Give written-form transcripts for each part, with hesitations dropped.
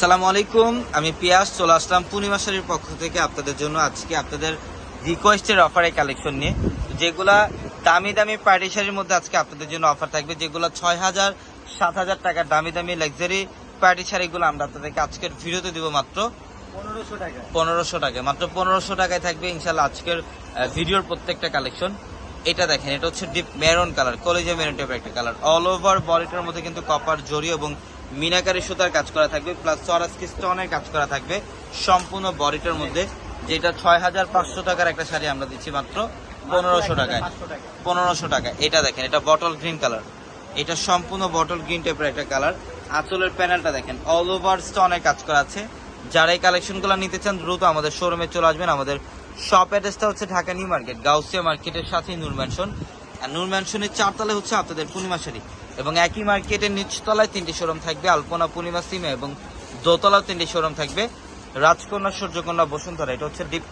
আসসালামু আলাইকুম, আমি পিয়াস চলে আসলাম পূর্ণিমা শাড়ির পক্ষ থেকে আপনাদের জন্য আজকে আপনাদের রিকোয়েস্টের অফারে কালেকশন নিয়ে, যেগুলা দামি দামি পার্টি শাড়ির মধ্যে আজকে আপনাদের জন্য অফার থাকবে। যেগুলো 6,000 7,000 টাকার দামি দামি লাক্সারি পার্টি শাড়িগুলো আমরা আপনাদেরকে আজকের ভিডিওতে দিব মাত্র 1500 টাকায়। মাত্র 1500 টাকায় থাকবে ইনশাল্লাহ আজকের ভিডিওর প্রত্যেকটা কালেকশন। এটা দেখেন, এটা হচ্ছে ডিপ মেরুন কালার, কলেজে মেরুন টাইপের একটা কালার। অল ওভার বডিটার মধ্যে কিন্তু কপার জরি এবং মিনাকারি সুতার কাজ করা থাকবে, প্লাস সরাসকি স্টোনের কাজ করা থাকবে সম্পূর্ণ বডিটার মধ্যে। যেটা 6,500 টাকার একটা শাড়ি আমরা দিচ্ছি মাত্র 1500 টাকায়। 1500 টাকা। এটা দেখেন, এটা বটল গ্রিন কালার, এটা সম্পূর্ণ বটল গ্রিন টাইপের একটা কালার। আঁচলের প্যানেলটা দেখেন, অল ওভার স্টোনের কাজ করা আছে। যারা এই কালেকশনগুলো নিতে চান দ্রুত আমাদের শোরুমে চলে আসবেন। আমাদের শপ অ্যাড্রেসটা হচ্ছে ঢাকা নিউ মার্কেট, গাউসিয়া মার্কেটের সাথেই নূর ম্যানশন। আর নূর ম্যানশনের 4 তলায় হচ্ছে আপনাদের পূর্ণিমা শাড়ি, এবং একই মার্কেটের নিচতলায় 3টি শোরুম থাকবে, আলপনা, পূর্ণিমা, সিমে, এবং দোতলাও 3টি শোরুম থাকবে, রাজকন্যা, সূর্যকন্যা, বসুন্ধরা। এটা হচ্ছে ডিপ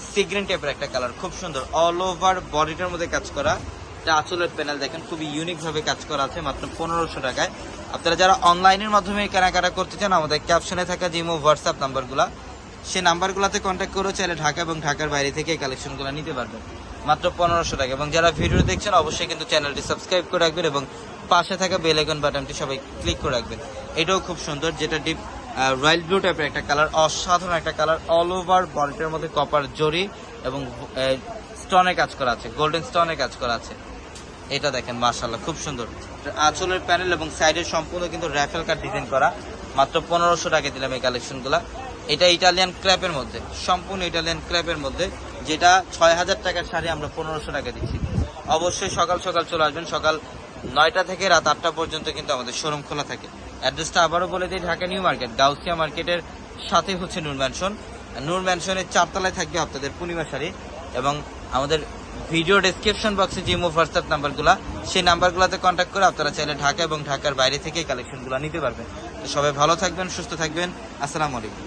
সি গ্রিন টাইপের একটা কালার, খুব সুন্দর অল ওভার বডিটার মধ্যে কাজ করা। এটা আঁচলের প্যানেল দেখেন, খুবই ইউনিক ভাবে কাজ করা আছে মাত্র 1500 টাকায়। আপনারা যারা অনলাইনের মাধ্যমে কেনাকাটা করতে চান, আমাদের ক্যাপশনে থাকা জিমো হোয়াটসঅ্যাপ নাম্বারগুলা, সেই নাম্বারগুলোতে কন্ট্যাক্ট করে চাইলে ঢাকা এবং ঢাকার বাইরে থেকে এই কালেকশনগুলো নিতে পারবেন মাত্র 1500 টাকা। এবং যারা ভিডিও দেখছেন অবশ্যই কিন্তু চ্যানেলটি সাবস্ক্রাইব করে রাখবেন এবং পাশে থাকা বেল আইকন বাটনটি সবাই ক্লিক করে রাখবেন। এটাও খুব সুন্দর, যেটা ডিপ রয়্যাল ব্লু টাইপের একটা কালার, অসাধারণ একটা কালার। অল ওভার বডিটার মধ্যে কপার জরি এবং স্টোনের কাজ করা আছে, গোল্ডেন স্টোনের কাজ করা আছে। এটা দেখেন মাশাআল্লাহ খুব সুন্দর। আঁচলের প্যানেল এবং সাইডের সম্পূর্ণ কিন্তু র্যাফেল কাট ডিজাইন করা। মাত্র 1500 টাকা দিলাম এই কালেকশনগুলো। এটা ইটালিয়ান ক্র্যাপের মধ্যে, সম্পূর্ণ ইটালিয়ান ক্র্যাপের মধ্যে, যেটা 6,000 টাকার শাড়ি আমরা 1500 টাকা দিচ্ছি। অবশ্যই সকাল সকাল চলে আসবেন, সকাল 9টা থেকে রাত 8টা পর্যন্ত কিন্তু আমাদের শোরুম খোলা থাকে। অ্যাড্রেসটা আবারও বলে দিই, ঢাকা নিউ মার্কেট, গাউসিয়া মার্কেটের সাথে হচ্ছে নূর ম্যানশন। নূর ম্যানশনের 4 তলায় থাকবে আপনাদের পূর্ণিমা শাড়ি। এবং আমাদের ভিডিও ডেসক্রিপশন বক্সে যে হোয়াটসঅ্যাপ নাম্বারগুলো, সেই নাম্বারগুলোতে কন্ট্যাক্ট করে আপনারা চাইলে ঢাকা এবং ঢাকার বাইরে থেকে কালেকশনগুলো নিতে পারবেন। তো সবাই ভালো থাকবেন, সুস্থ থাকবেন। আসসালামু আলাইকুম।